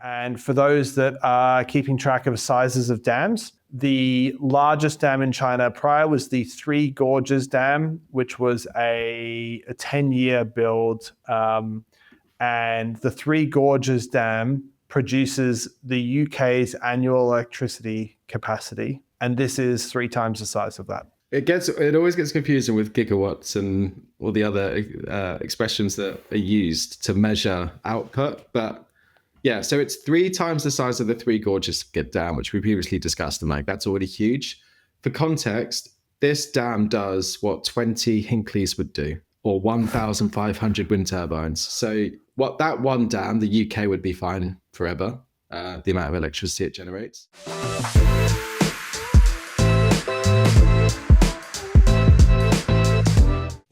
And for those that are keeping track of sizes of dams, the largest dam in China prior was the Three Gorges Dam, which was a 10-year build. And the Three Gorges Dam produces the UK's annual electricity capacity. And this is 3 times the size of that. It always gets confusing with gigawatts and all the other expressions that are used to measure output. But yeah, so it's 3 times the size of the Three Gorges Dam, which we previously discussed, and like that's already huge. For context, this dam does what 20 Hinkleys would do, or 1,500 wind turbines. So what that one dam, the UK would be fine forever, the amount of electricity it generates.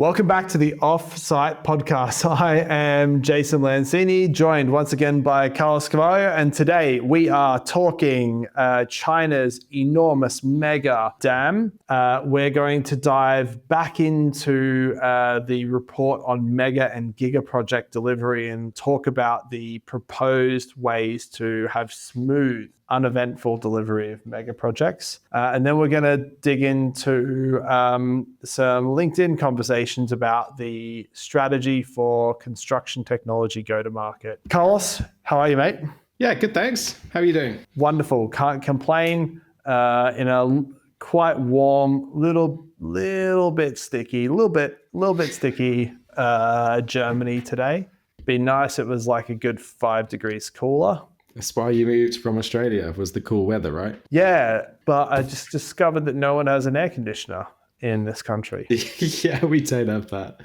Welcome back to the Offsite Podcast. I am Jason Lancini, joined once again by Carlos Cavallo, and today we are talking China's enormous mega dam. We're going to dive back into the report on mega and giga project delivery and talk about the proposed ways to have smooth, uneventful delivery of mega projects. And then we're going to dig into some LinkedIn conversations about the strategy for construction technology go-to-market. Carlos, how are you, mate? Yeah, good, thanks. How are you doing? Wonderful. Can't complain. In a quite warm, little bit sticky Germany today. Be nice. It was like a good 5 degrees cooler. That's why you moved from Australia, was the cool weather, right? Yeah, but I just discovered that no one has an air conditioner in this country. Yeah, we don't have that.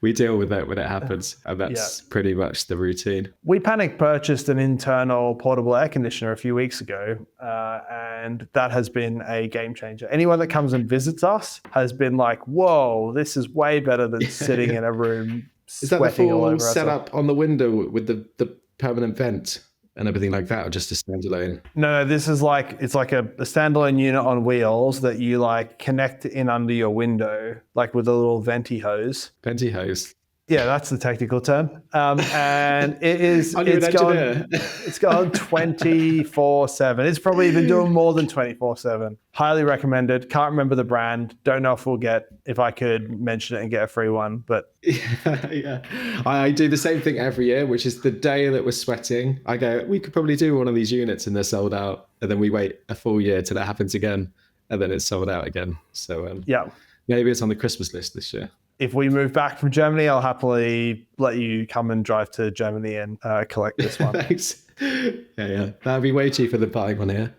We deal with that when it happens, and that's pretty much the routine. We panic purchased an internal portable air conditioner a few weeks ago, and that has been a game changer. Anyone that comes and visits us has been like, whoa, this is way better than sitting in a room sweating all over. Is that the full setup on the window with the permanent vent and everything like that, or just a standalone? No, this is like, it's like a standalone unit on wheels that you like connect in under your window, like with a little venti hose. Venti hose. Yeah, that's the technical term. And it's gone 24/7. It's probably been doing more than 24/7. Highly recommended. Can't remember the brand. Don't know if I could mention it and get a free one, but yeah. I do the same thing every year, which is the day that we're sweating, I go, we could probably do one of these units and they're sold out. And then we wait a full year till that happens again, and then it's sold out again. So yeah, maybe it's on the Christmas list this year. If we move back from Germany, I'll happily let you come and drive to Germany and collect this one. Thanks. Yeah. That'd be way cheaper than buying one here.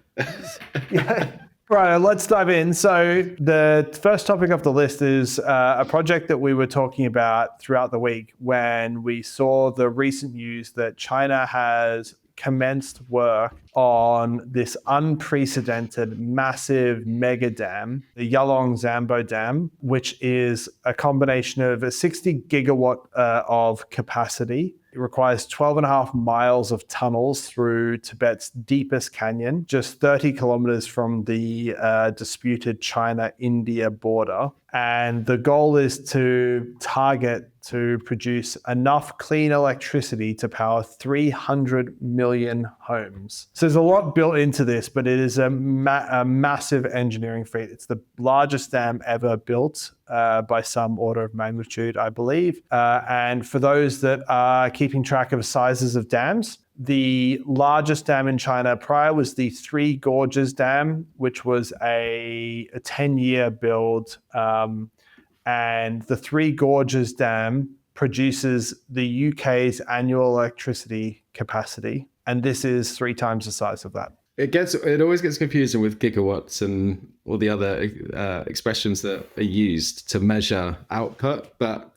Yeah. Right, let's dive in. So the first topic of the list is a project that we were talking about throughout the week when we saw the recent news that China has commenced work on this unprecedented massive mega dam, the Yarlung Zangbo Dam, which is a combination of a 60 gigawatt of capacity. It requires 12.5 miles of tunnels through Tibet's deepest canyon, just 30 kilometers from the disputed China-India border. And the goal is to target to produce enough clean electricity to power 300 million homes. So there's a lot built into this, but it is a massive engineering feat. It's the largest dam ever built by some order of magnitude, I believe. And for those that are keeping track of sizes of dams, the largest dam in China prior was the Three Gorges Dam, which was a 10-year build. And the Three Gorges Dam produces the UK's annual electricity capacity. And this is 3 times the size of that. It always gets confusing with gigawatts and all the other expressions that are used to measure output. But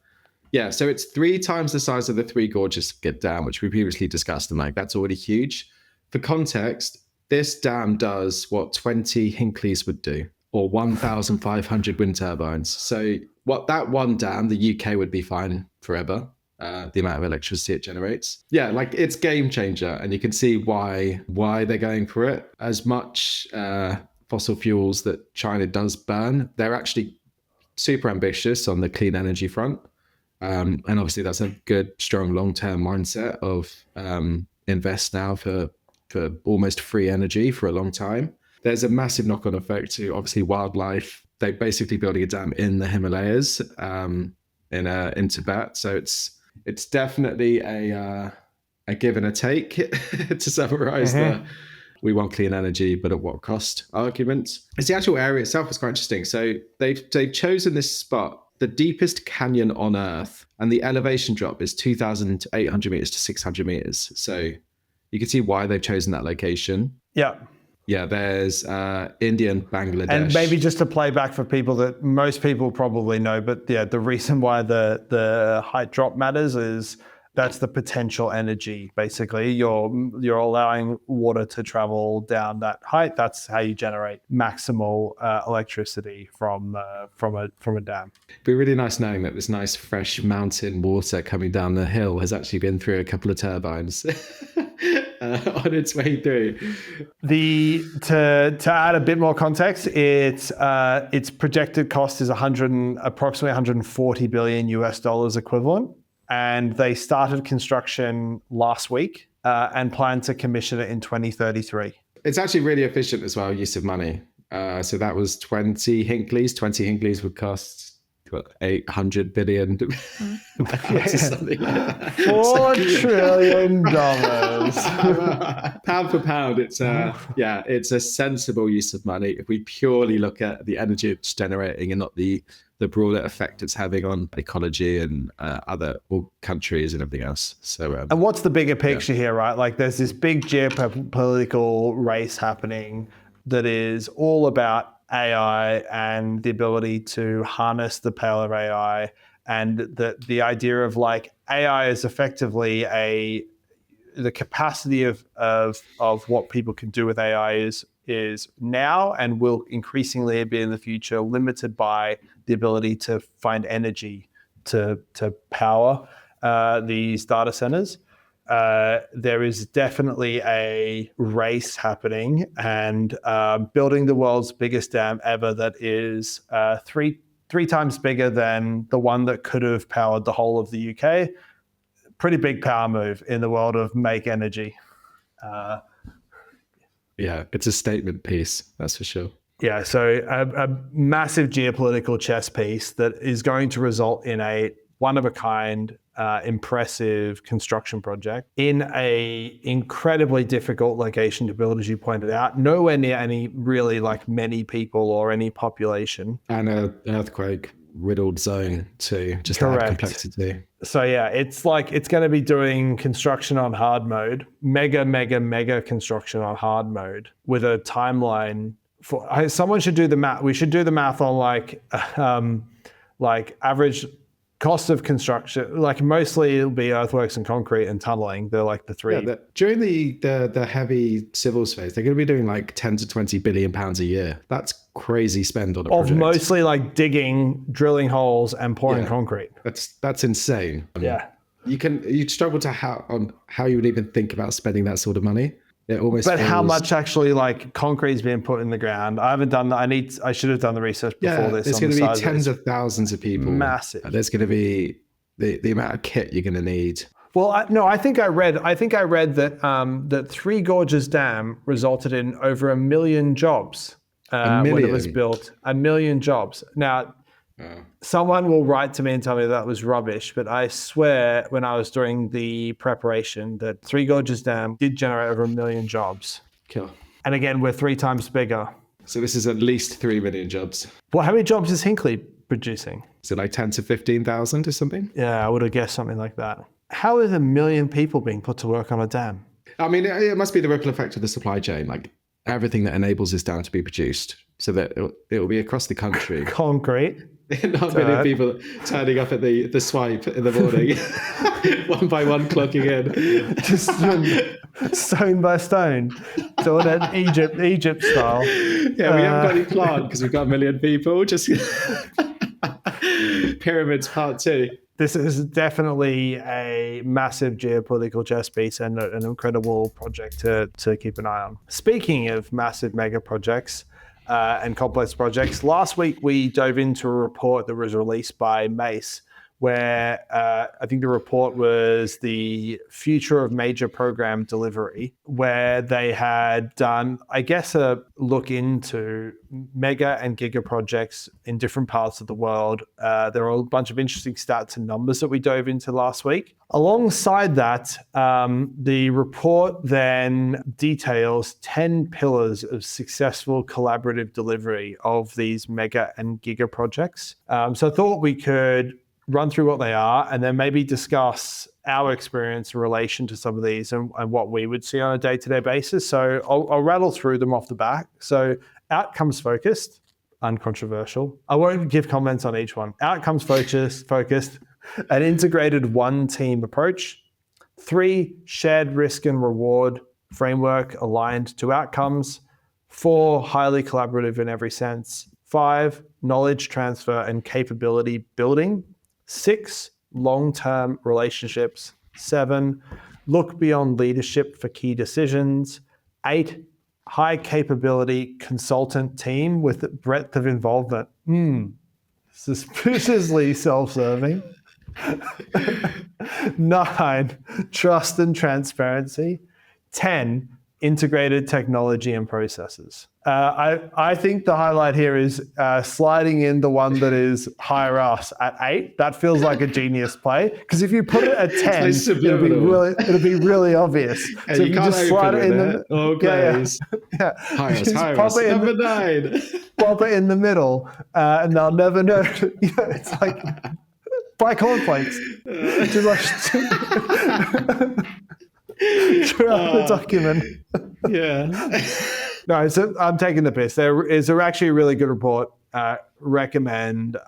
yeah, so it's 3 times the size of the Three Gorges Dam, which we previously discussed, and like that's already huge. For context, this dam does what 20 Hinkleys would do, or 1,500 wind turbines. So what that one dam, the UK would be fine forever, the amount of electricity it generates. Yeah, like it's game changer, and you can see why they're going for it. As much fossil fuels that China does burn, they're actually super ambitious on the clean energy front. And obviously that's a good, strong, long-term mindset of invest now for almost free energy for a long time. There's a massive knock-on effect to obviously wildlife. They're basically building a dam in the Himalayas, in Tibet. So it's definitely a give and a take to summarize the we want clean energy, but at what cost argument. It's the actual area itself is quite interesting. So they've chosen this spot, the deepest canyon on Earth, and the elevation drop is 2,800 meters to 600 meters. So you can see why they've chosen that location. Yeah. Yeah, there's India and Bangladesh. And maybe just to play back for people that most people probably know, but yeah, the reason why the height drop matters is that's the potential energy. Basically, you're allowing water to travel down that height. That's how you generate maximal electricity from a dam. It'd be really nice knowing that this nice fresh mountain water coming down the hill has actually been through a couple of turbines on its way through. To add a bit more context, its projected cost is approximately 140 billion US dollars equivalent. And they started construction last week and plan to commission it in 2033. It's actually really efficient as well, use of money. So that was 20 Hinckleys. 20 Hinckleys would cost 800 billion pounds or something like that. $4 trillion. Pound for pound, it's a sensible use of money if we purely look at the energy it's generating and not the broader effect it's having on ecology and other countries and everything else. So, and what's the bigger picture here, right? Like there's this big geopolitical race happening that is all about AI and the ability to harness the power of AI, and the idea of like AI is effectively the capacity of what people can do with AI is now and will increasingly be in the future limited by the ability to find energy to power these data centers. There is definitely a race happening, and building the world's biggest dam ever that is three times bigger than the one that could have powered the whole of the UK. Pretty big power move in the world of make energy. Yeah, it's a statement piece, that's for sure. Yeah, so a massive geopolitical chess piece that is going to result in a one-of-a-kind, impressive construction project in a incredibly difficult location to build, as you pointed out. Nowhere near any really like many people or any population. And an earthquake-riddled zone too, just Correct. to add complexity. So yeah, it's going to be doing construction on hard mode, mega construction on hard mode with a timeline. Someone should do the math. We should do the math on like average cost of construction. Like mostly it'll be earthworks and concrete and tunneling. They're like the three. Yeah, during the heavy civils phase, they're going to be doing like 10 to 20 billion pounds a year. That's crazy spend on a project. Of mostly like digging, drilling holes and pouring concrete. That's insane. Yeah. You struggle to how you would even think about spending that sort of money. It almost but how much actually like concrete is being put in the ground? I haven't done that. I should have done the research before this. There's going to be tens of thousands of people. Massive. There's going to be the amount of kit you're going to need. Well, I think I read that that Three Gorges Dam resulted in over 1 million jobs when it was built. 1 million jobs. Now, someone will write to me and tell me that was rubbish, but I swear when I was doing the preparation that Three Gorges Dam did generate over 1 million jobs. Cool. And again, we're 3 times bigger. So this is at least 3 million jobs. Well, how many jobs is Hinkley producing? Is it like 10 to 15,000 or something? Yeah, I would have guessed something like that. How is 1 million people being put to work on a dam? I mean, it must be the ripple effect of the supply chain, like everything that enables this dam to be produced, so that it will be across the country. Concrete. Not many people turning up at the swipe in the morning, one by one clocking in. Just stone by stone, doing it Egypt style. Yeah, we haven't got any plan because we've got 1 million people. Just pyramids part 2. This is definitely a massive geopolitical chess piece and an incredible project to keep an eye on. Speaking of massive mega projects, and complex projects. Last week, we dove into a report that was released by MACE, where I think the report was the future of major program delivery, where they had done, I guess, a look into mega and giga projects in different parts of the world. There are a bunch of interesting stats and numbers that we dove into last week. Alongside that, the report then details 10 pillars of successful collaborative delivery of these mega and giga projects. So I thought we could run through what they are and then maybe discuss our experience in relation to some of these and what we would see on a day-to-day basis. So I'll rattle through them off the back. So outcomes focused, uncontroversial. I won't give comments on each one. Outcomes focused, an integrated one-team approach. 3, shared risk and reward framework aligned to outcomes. 4, highly collaborative in every sense. 5, knowledge transfer and capability building. 6, long-term relationships. 7, look beyond leadership for key decisions. 8, high capability consultant team with breadth of involvement. Suspiciously self-serving. 9, trust and transparency. 10, integrated technology and processes. I think the highlight here is sliding in the one that is hire us at 8. That feels like a genius play, because if you put it at 10, it'll be really obvious. And so you can't just slide it in the yeah. Hire us. Number 9. Pop it in the middle, and they'll never know. It's like buy cornflakes. Just like throughout the document. Yeah. No, so I'm taking the piss. There is actually a really good report. Recommend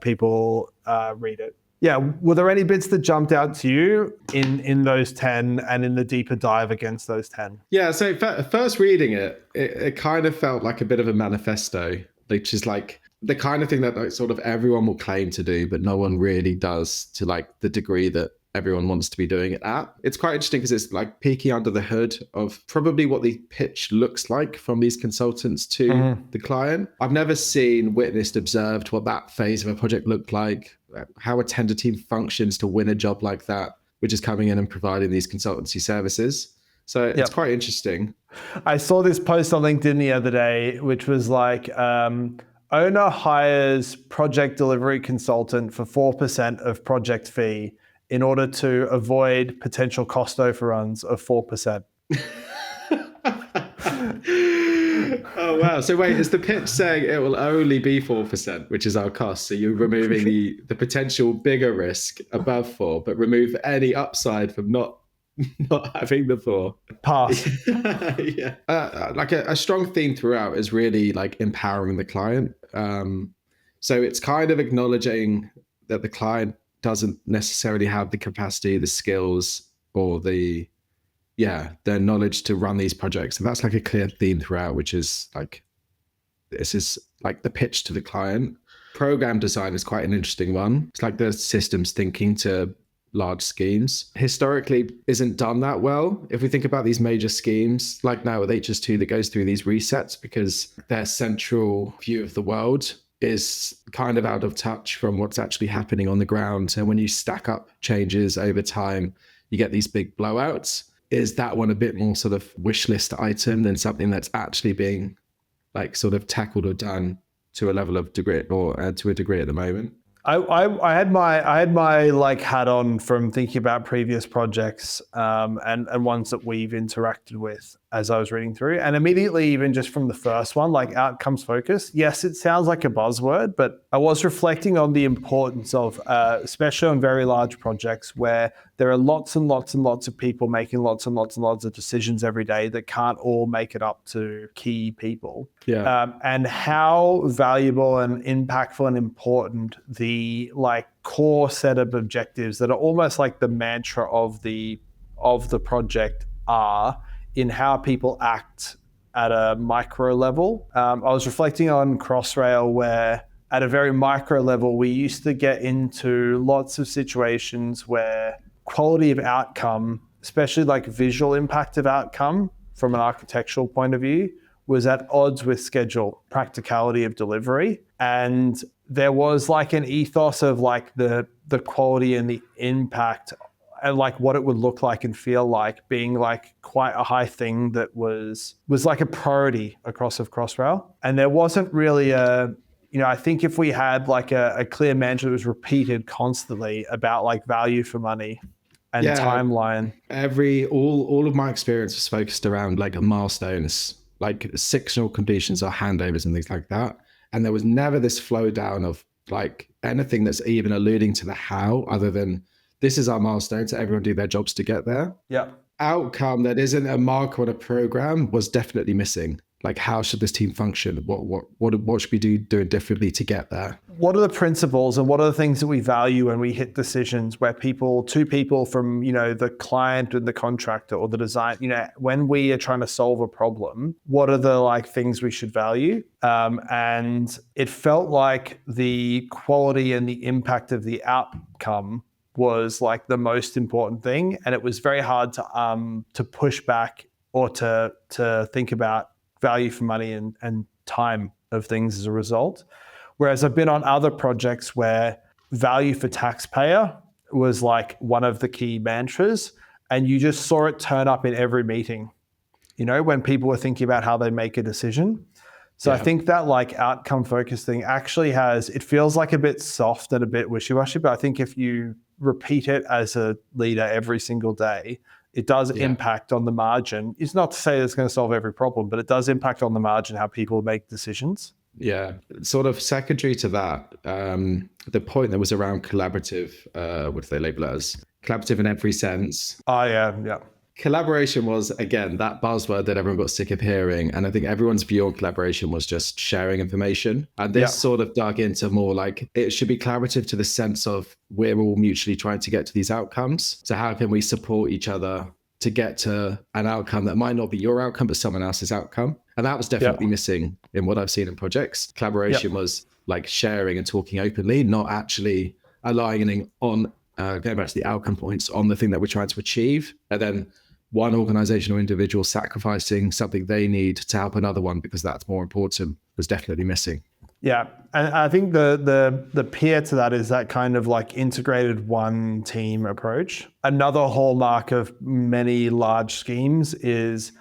people read it. Yeah, were there any bits that jumped out to you in those 10 and in the deeper dive against those 10? Yeah, so first reading it kind of felt like a bit of a manifesto, which is like the kind of thing that like, sort of everyone will claim to do, but no one really does to like the degree that everyone wants to be doing it at. It's quite interesting because it's like peeking under the hood of probably what the pitch looks like from these consultants to the client. I've never seen, witnessed, observed what that phase of a project looked like, how a tender team functions to win a job like that, which is coming in and providing these consultancy services. So it's quite interesting. I saw this post on LinkedIn the other day, which was like, owner hires project delivery consultant for 4% of project fee in order to avoid potential cost overruns of 4%. Oh, wow. So wait, is the pitch saying it will only be 4%, which is our cost? So you're removing the potential bigger risk above 4, but remove any upside from not having the 4. Pass. Yeah. Like a strong theme throughout is really like empowering the client. So it's kind of acknowledging that the client doesn't necessarily have the capacity, the skills, or their knowledge to run these projects. And that's like a clear theme throughout, which is like, this is like the pitch to the client. Program design is quite an interesting one. It's like the systems thinking to large schemes. Historically isn't done that well. If we think about these major schemes, like now with HS2 that goes through these resets, because their central view of the world is kind of out of touch from what's actually happening on the ground. And when you stack up changes over time, you get these big blowouts. Is that one a bit more sort of wish list item than something that's actually being like sort of tackled or done to a level of degree or to a degree at the moment? I had my like hat on from thinking about previous projects and ones that we've interacted with as I was reading through, and immediately even just from the first one, like outcomes focused. Yes, it sounds like a buzzword, but I was reflecting on the importance of, especially on very large projects where there are lots and lots and lots of people making lots and lots and lots of decisions every day that can't all make it up to key people. Yeah. And how valuable and impactful and important the like core set of objectives that are almost like the mantra of the project are in how people act at a micro level. I was reflecting on Crossrail where at a very micro level, we used to get into lots of situations where quality of outcome, especially like visual impact of outcome from an architectural point of view, was at odds with schedule, practicality of delivery. And there was like an ethos of like the quality and the impact and like what it would look like and feel like being like quite a high thing that was like a priority across of Crossrail. And there wasn't really a, I think if we had like a clear mantra that was repeated constantly about like value for money and timeline. All of my experience was focused around like milestones, like sectional completions or handovers and things like that. And there was never this flow down of like anything that's even alluding to the how, other than this is our milestone, so everyone do their jobs to get there. Yeah. Outcome that isn't a marker on a program was definitely missing. Like, how should this team function? What should we do doing differently to get there? What are the principles and what are the things that we value when we hit decisions where two people from, the client and the contractor or the design, when we are trying to solve a problem, what are the like things we should value? And it felt like the quality and the impact of the outcome was like the most important thing. And it was very hard to push back or to think about value for money and time of things as a result. Whereas I've been on other projects where value for taxpayer was like one of the key mantras, and you just saw it turn up in every meeting, when people were thinking about how they make a decision. So I think that like outcome focused thing actually it feels like a bit soft and a bit wishy-washy, but I think if you repeat it as a leader every single day, it does impact on the margin. It's not to say it's going to solve every problem, but it does impact on the margin how people make decisions. Yeah, sort of secondary to that, the point that was around collaborative, what do they label it as? Collaborative in every sense. Oh, yeah. Collaboration was, again, that buzzword that everyone got sick of hearing. And I think everyone's view on collaboration was just sharing information. And this sort of dug into more like it should be collaborative to the sense of we're all mutually trying to get to these outcomes. So how can we support each other to get to an outcome that might not be your outcome, but someone else's outcome? And that was definitely missing in what I've seen in projects. Collaboration was like sharing and talking openly, not actually aligning on, going back to the outcome points, on the thing that we're trying to achieve. And then one organization or individual sacrificing something they need to help another one because that's more important was definitely missing. Yeah, and I think the peer to that is that kind of like integrated one team approach. Another hallmark of many large schemes is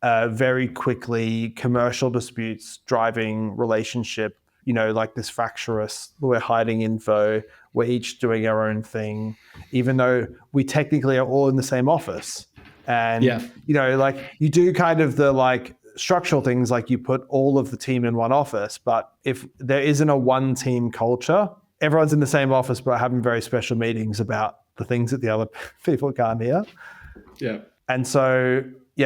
very quickly commercial disputes driving relationship, like this fractious, we're hiding info, we're each doing our own thing, even though we technically are all in the same office. And, like you do kind of the like structural things, like you put all of the team in one office, but if there isn't a one team culture, everyone's in the same office, but having very special meetings about the things that the other people can't hear. Yeah. And so,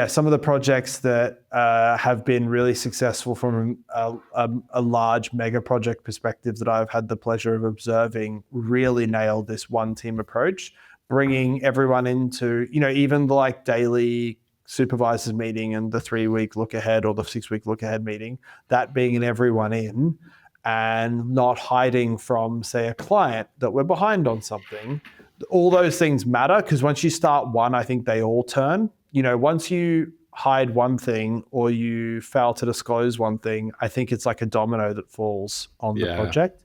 some of the projects that have been really successful from a large mega project perspective that I've had the pleasure of observing really nailed this one team approach, bringing everyone into, even the like daily supervisors meeting and the 3-week look ahead or the 6-week look ahead meeting, that being in everyone in and not hiding from, say, a client that we're behind on something. All those things matter because once you start one, I think they all turn. Once you hide one thing or you fail to disclose one thing, I think it's like a domino that falls on the project.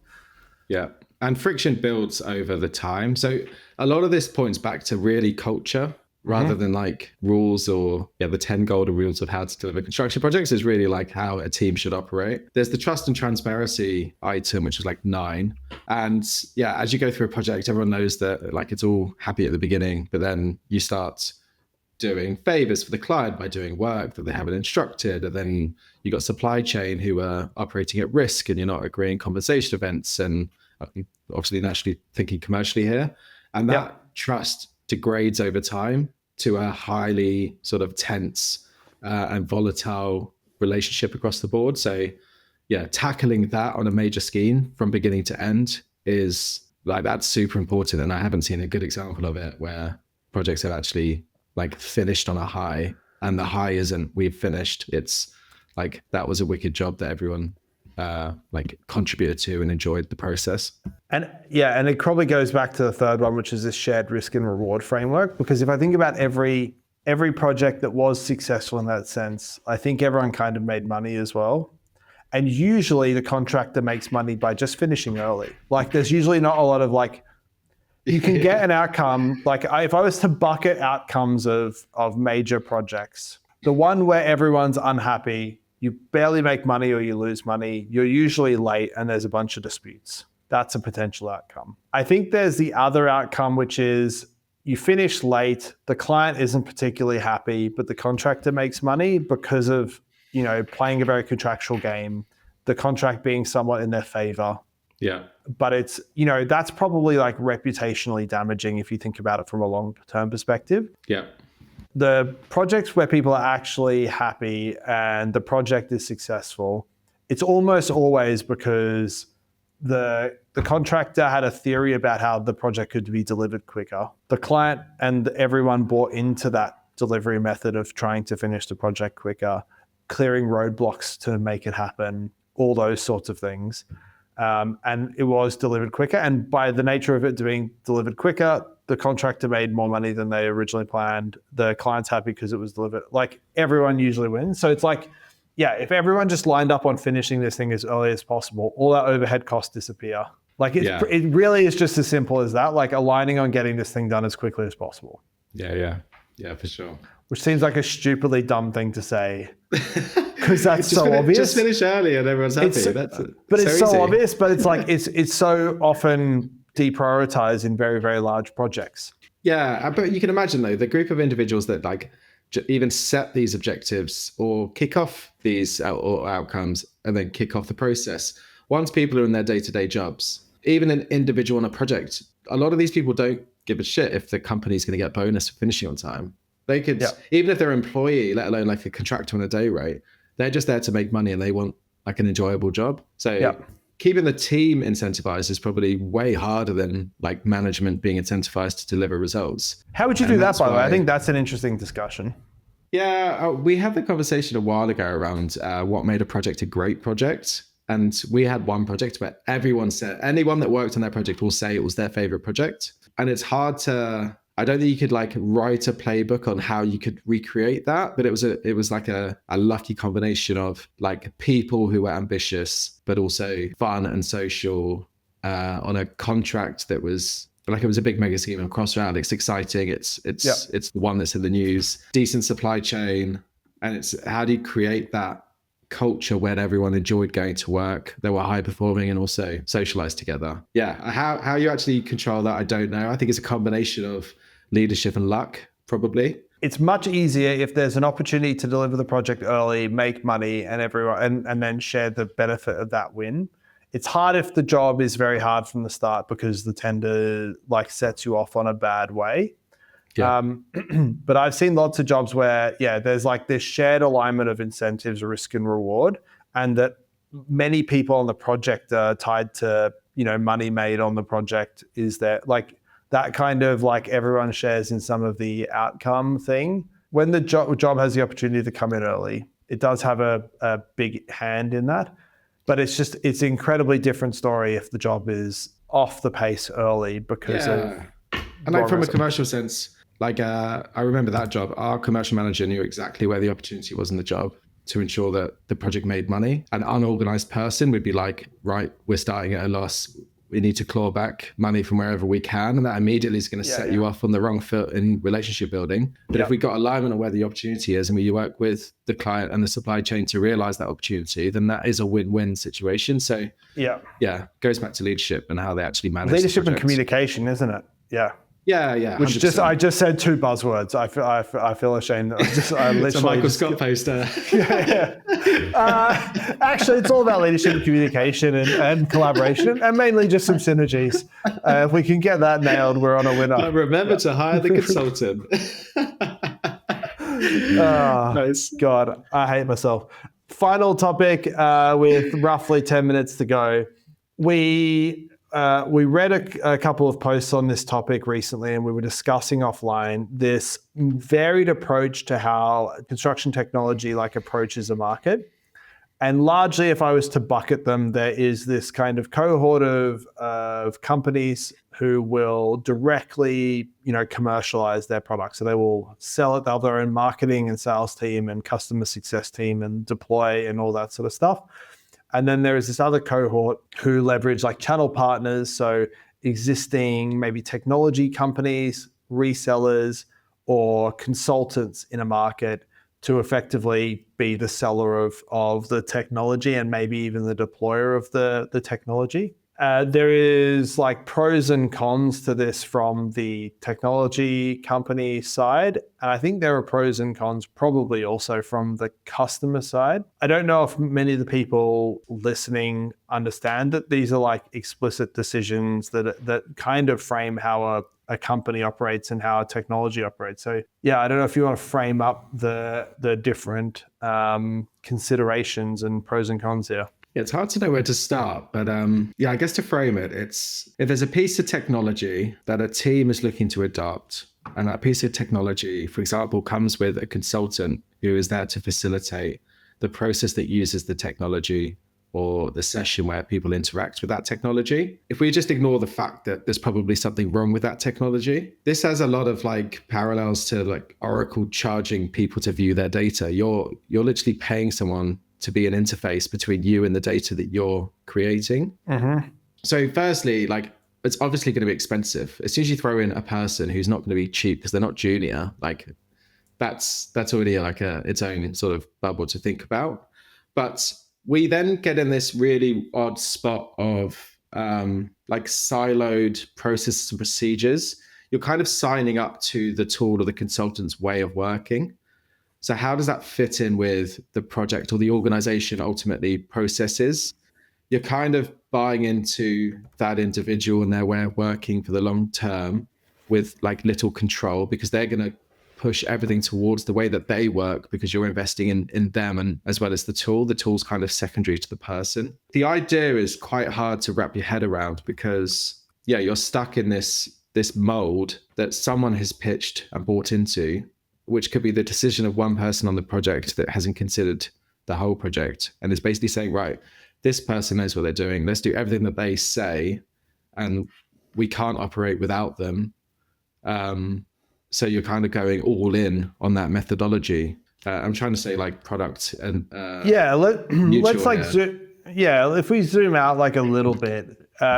Yeah. And friction builds over the time. So a lot of this points back to really culture rather than like rules or the 10 golden rules of how to deliver construction projects is really like how a team should operate. There's the trust and transparency item, which is like 9. And as you go through a project, everyone knows that like it's all happy at the beginning, but then you start doing favors for the client by doing work that they haven't instructed. And then you got supply chain who are operating at risk and you're not agreeing compensation events and obviously naturally thinking commercially here. And that trust degrades over time to a highly sort of tense and volatile relationship across the board. So tackling that on a major scheme from beginning to end is like, that's super important. And I haven't seen a good example of it where projects have actually like finished on a high, and the high isn't we've finished. It's like, that was a wicked job that everyone like contributed to and enjoyed the process. And it probably goes back to the third one, which is this shared risk and reward framework. Because if I think about every every project that was successful in that sense, I think everyone kind of made money as well. And usually the contractor makes money by just finishing early. Like there's usually not a lot of like, you can get an outcome. Like if I was to bucket outcomes of major projects, the one where everyone's unhappy, you barely make money or you lose money, you're usually late and there's a bunch of disputes. That's a potential outcome. I think there's the other outcome, which is you finish late, the client isn't particularly happy, but the contractor makes money because of, playing a very contractual game, the contract being somewhat in their favor. Yeah. But it's, that's probably like reputationally damaging if you think about it from a long-term perspective. Yeah. The projects where people are actually happy and the project is successful, it's almost always because the contractor had a theory about how the project could be delivered quicker. The client and everyone bought into that delivery method of trying to finish the project quicker, clearing roadblocks to make it happen, all those sorts of things. And it was delivered quicker. And by the nature of it being delivered quicker, the contractor made more money than they originally planned. The client's happy because it was delivered. Like everyone usually wins. So it's like, yeah, if everyone just lined up on finishing this thing as early as possible, all that overhead costs disappear. Like it really is just as simple as that, like aligning on getting this thing done as quickly as possible. Yeah, for sure. Which seems like a stupidly dumb thing to say because that's so obvious. Just finish early and everyone's happy. It's so obvious, but it's like it's so often deprioritized in very, very large projects. Yeah, but you can imagine though, the group of individuals that like even set these objectives or kick off these outcomes and then kick off the process. Once people are in their day-to-day jobs, even an individual on a project, a lot of these people don't give a shit if the company's going to get bonus for finishing on time. They could, even if they're an employee, let alone like a contractor on a day rate, they're just there to make money and they want like an enjoyable job. So keeping the team incentivized is probably way harder than like management being incentivized to deliver results. How would you do that, by the way? I think that's an interesting discussion. Yeah, we had the conversation a while ago around what made a project a great project. And we had one project where everyone said, anyone that worked on that project will say it was their favorite project. And it's hard to, I don't think you could like write a playbook on how you could recreate that, but it was like a lucky combination of like people who were ambitious, but also fun and social on a contract that was like, it was a big mega scheme across round. It's exciting. It's the one that's in the news, decent supply chain. And it's how do you create that culture where everyone enjoyed going to work, they were high performing and also socialized together. Yeah. How you actually control that, I don't know. I think it's a combination of leadership and luck, probably. It's much easier if there's an opportunity to deliver the project early, make money, and everyone and then share the benefit of that win. It's hard if the job is very hard from the start because the tender like sets you off on a bad way. Yeah. But I've seen lots of jobs where, there's like this shared alignment of incentives, risk and reward, and that many people on the project are tied to, money made on the project is that like that kind of like everyone shares in some of the outcome thing. When the job has the opportunity to come in early, it does have a big hand in that. But it's an incredibly different story if the job is off the pace early because of... And like from a commercial sense, like I remember that job, our commercial manager knew exactly where the opportunity was in the job to ensure that the project made money. An unorganized person would be like, right, we're starting at a loss. We need to claw back money from wherever we can. And that immediately is going to set you off on the wrong foot in relationship building. But if we got alignment on where the opportunity is and we work with the client and the supply chain to realize that opportunity, then that is a win-win situation. So goes back to leadership and how they actually manage leadership and communication, isn't it? Yeah. Yeah. Which I just said two buzzwords. I feel ashamed. I literally it's a Michael Scott poster. Actually, it's all about leadership and communication and collaboration, and mainly just some synergies. If we can get that nailed, we're on a winner. But remember to hire the consultant. Nice. God, I hate myself. Final topic with roughly 10 minutes to go. We read a couple of posts on this topic recently, and we were discussing offline this varied approach to how construction technology like approaches a market. And largely, if I was to bucket them, there is this kind of cohort of companies who will directly, commercialize their product. So they will sell it. They'll have their own marketing and sales team and customer success team and deploy and all that sort of stuff. And then there is this other cohort who leverage like channel partners. So existing maybe technology companies, resellers, or consultants in a market to effectively be the seller of the technology and maybe even the deployer of the technology. There is like pros and cons to this from the technology company side. And I think there are pros and cons probably also from the customer side. I don't know if many of the people listening understand that these are like explicit decisions that kind of frame how a company operates and how a technology operates. So yeah, I don't know if you want to frame up the different considerations and pros and cons here. Yeah, it's hard to know where to start, but I guess to frame it, it's if there's a piece of technology that a team is looking to adopt, and that piece of technology, for example, comes with a consultant who is there to facilitate the process that uses the technology or the session where people interact with that technology. If we just ignore the fact that there's probably something wrong with that technology, this has a lot of like parallels to like Oracle charging people to view their data. You're literally paying someone to be an interface between you and the data that you're creating. Mm-hmm. So firstly, like it's obviously going to be expensive. As soon as you throw in a person who's not going to be cheap because they're not junior, like that's already like its own sort of bubble to think about. But we then get in this really odd spot of like siloed processes and procedures. You're kind of signing up to the tool or the consultant's way of working. So how does that fit in with the project or the organization ultimately processes? You're kind of buying into that individual and their way of working for the long term with like little control because they're going to push everything towards the way that they work because you're investing in them and as well as the tool. The tool's kind of secondary to the person. The idea is quite hard to wrap your head around because you're stuck in this mold that someone has pitched and bought into, which could be the decision of one person on the project that hasn't considered the whole project and is basically saying, right, this person knows what they're doing. Let's do everything that they say and we can't operate without them. So you're kind of going all in on that methodology. I'm trying to say like product and let's like if we zoom out like a little bit,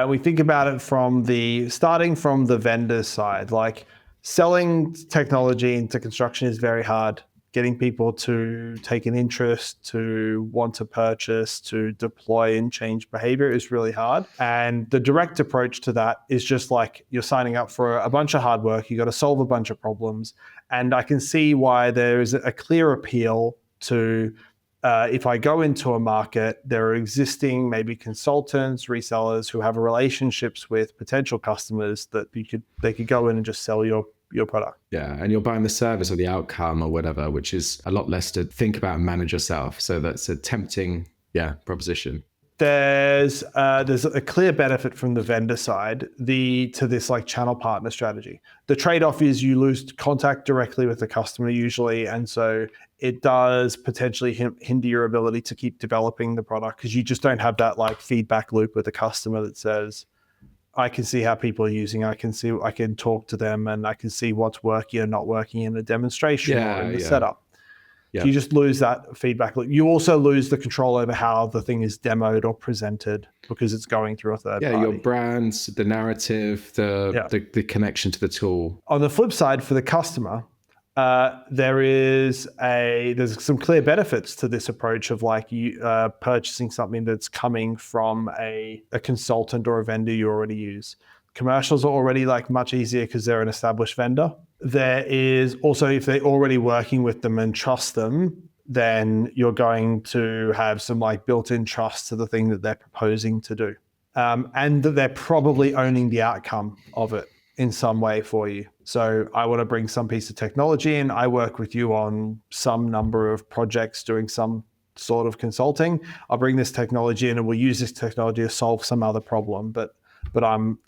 we think about it from starting from the vendor side. Like selling technology into construction is very hard. Getting people to take an interest, to want to purchase, to deploy and change behavior is really hard. And the direct approach to that is just like you're signing up for a bunch of hard work. You got to solve a bunch of problems. And I can see why there is a clear appeal to if I go into a market, there are existing maybe consultants, resellers who have relationships with potential customers that they could go in and just sell your product. Yeah, and you're buying the service or the outcome or whatever, which is a lot less to think about and manage yourself. So that's a tempting, proposition. There's a clear benefit from the vendor side to this like channel partner strategy. The trade-off is you lose contact directly with the customer usually, and so it does potentially hinder your ability to keep developing the product because you just don't have that like feedback loop with the customer that says, I can see how people are using. I can talk to them, and I can see what's working and not working in the demonstration or in the setup. Yeah. So you just lose that feedback loop. You also lose the control over how the thing is demoed or presented because it's going through a third party. Your brands, the narrative, the connection to the tool. On the flip side, for the customer, there's some clear benefits to this approach of like you purchasing something that's coming from a consultant or a vendor you already use. Commercials are already like much easier because they're an established vendor. There is also, if they're already working with them and trust them, then you're going to have some like built-in trust to the thing that they're proposing to do. And that they're probably owning the outcome of it in some way for you. So I want to bring some piece of technology in. I work with you on some number of projects doing some sort of consulting. I'll bring this technology in and we'll use this technology to solve some other problem. But but I'm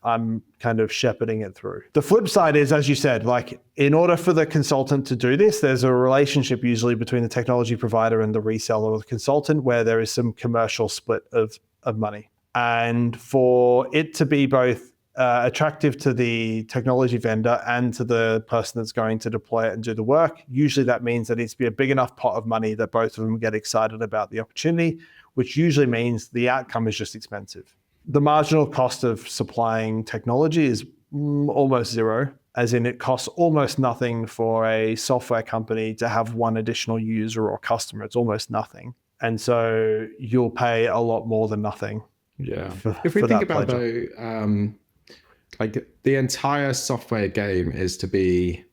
kind of shepherding it through. The flip side is, as you said, like in order for the consultant to do this, there's a relationship usually between the technology provider and the reseller or the consultant where there is some commercial split of money. And for it to be both attractive to the technology vendor and to the person that's going to deploy it and do the work, usually that means there needs to be a big enough pot of money that both of them get excited about the opportunity, which usually means the outcome is just expensive. The marginal cost of supplying technology is almost zero, as in it costs almost nothing for a software company to have one additional user or customer. It's almost nothing. And so you'll pay a lot more than nothing. Yeah. If we think about though, like the entire software game is to be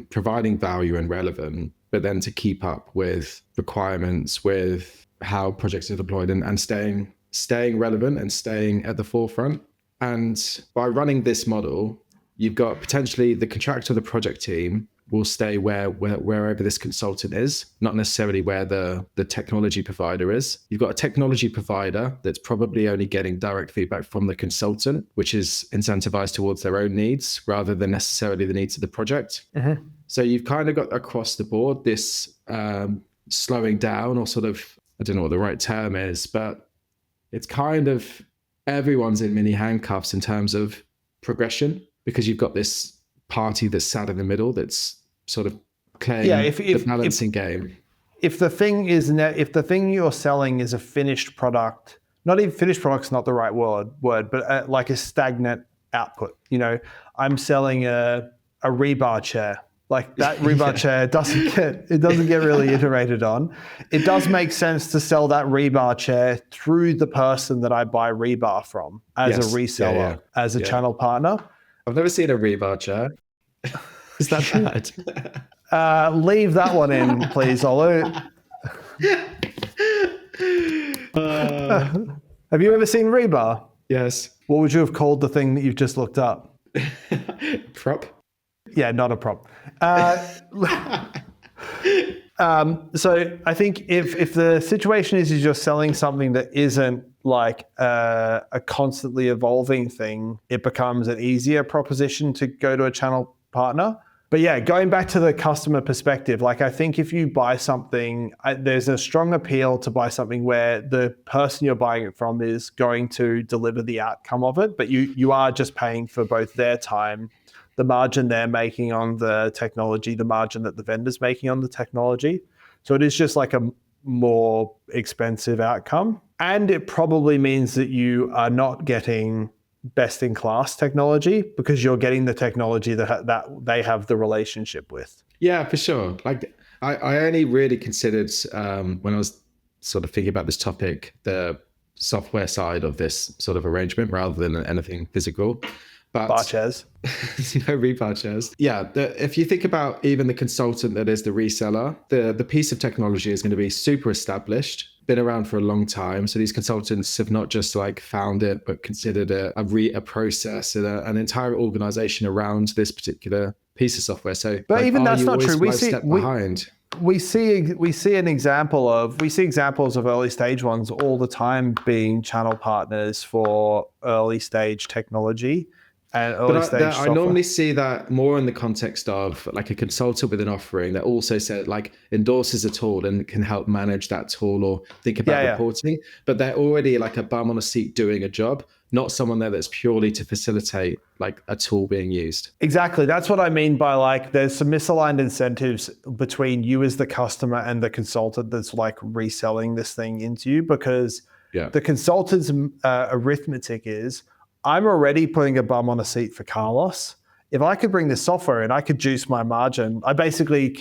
providing value and relevant, but then to keep up with requirements, with how projects are deployed and staying relevant and staying at the forefront. And by running this model, you've got potentially the contractor, the project team will stay wherever this consultant is, not necessarily where the technology provider is. You've got a technology provider that's probably only getting direct feedback from the consultant, which is incentivized towards their own needs rather than necessarily the needs of the project. Mm-hmm. So you've kind of got across the board this slowing down, or sort of, I don't know what the right term is, but it's kind of everyone's in mini handcuffs in terms of progression, because you've got this party that's sat in the middle that's sord of playing the balancing game. If the thing you're selling is a finished product, not even finished product's not the right word, but like a stagnant output. You know, I'm selling a rebar chair. Like that rebar chair doesn't get really iterated on. It does make sense to sell that rebar chair through the person that I buy rebar from as a reseller, as a channel partner. I've never seen a rebar chair. Is that bad? Leave that one in, please, Olu. Have you ever seen rebar? Yes. What would you have called the thing that you've just looked up? Prop? Yeah, not a prop. So I think if the situation is you're selling something that isn't like a constantly evolving thing, it becomes an easier proposition to go to a channel partner. But yeah, going back to the customer perspective, like I think if you buy something, there's a strong appeal to buy something where the person you're buying it from is going to deliver the outcome of it, but you are just paying for both their time, the margin they're making on the technology, the margin that the vendor's making on the technology. So it is just like a more expensive outcome. And it probably means that you are not getting best-in-class technology because you're getting the technology that they have the relationship with. Yeah, for sure. Like I only really considered when I was sort of thinking about this topic, the software side of this sort of arrangement rather than anything physical. But bar chairs. No rebar chairs. Yeah, if you think about even the consultant that is the reseller, the piece of technology is going to be super established, been around for a long time. So these consultants have not just like found it, but considered it a process and an entire organization around this particular piece of software. So, but like, even that's not true. We see examples of early stage ones all the time being channel partners for early stage technology. And I normally see that more in the context of like a consultant with an offering that also said like endorses a tool and can help manage that tool or think about reporting, but they're already like a bum on a seat doing a job, not someone there that's purely to facilitate like a tool being used. Exactly. That's what I mean by like there's some misaligned incentives between you as the customer and the consultant that's like reselling this thing into you, because the consultant's arithmetic is, I'm already putting a bum on a seat for Carlos. If I could bring this software in, I could juice my margin. I basically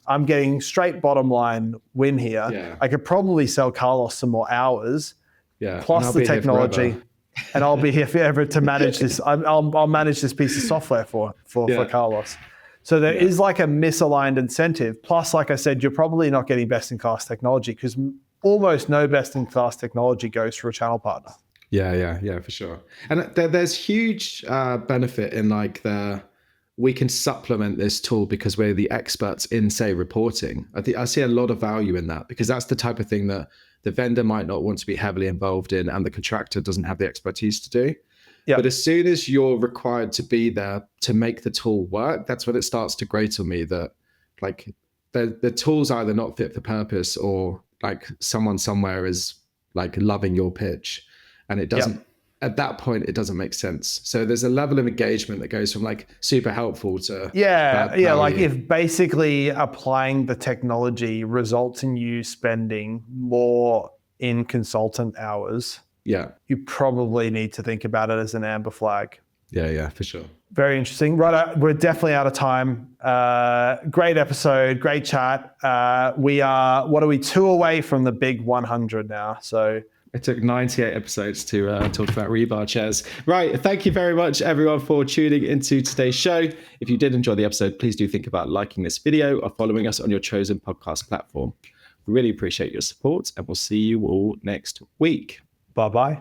I'm getting straight bottom line win here. Yeah. I could probably sell Carlos some more hours, plus the technology, and I'll be here forever to manage this. I'll manage this piece of software for Carlos. So there is like a misaligned incentive. Plus, like I said, you're probably not getting best-in-class technology because almost no best-in-class technology goes through a channel partner. Yeah, for sure. And there's huge benefit in like we can supplement this tool because we're the experts in, say, reporting. I see a lot of value in that because that's the type of thing that the vendor might not want to be heavily involved in and the contractor doesn't have the expertise to do. Yep. But as soon as you're required to be there to make the tool work, that's when it starts to grate on me that like the tool's either not fit for purpose or like someone somewhere is like loving your pitch, and it doesn't. Yep. At that point, it doesn't make sense. So there's a level of engagement that goes from like super helpful to Yeah, bad like value. if basically applying the technology results in you spending more in consultant hours, Yeah, you probably need to think about it as an amber flag. yeah, for sure. Very interesting. Right, we're definitely out of time. Great episode, great chat. We are, what are we, 2 away from the big 100 now? So it took 98 episodes to talk about rebar chairs. Right. Thank you very much, everyone, for tuning into today's show. If you did enjoy the episode, please do think about liking this video or following us on your chosen podcast platform. We really appreciate your support, and we'll see you all next week. bye-bye.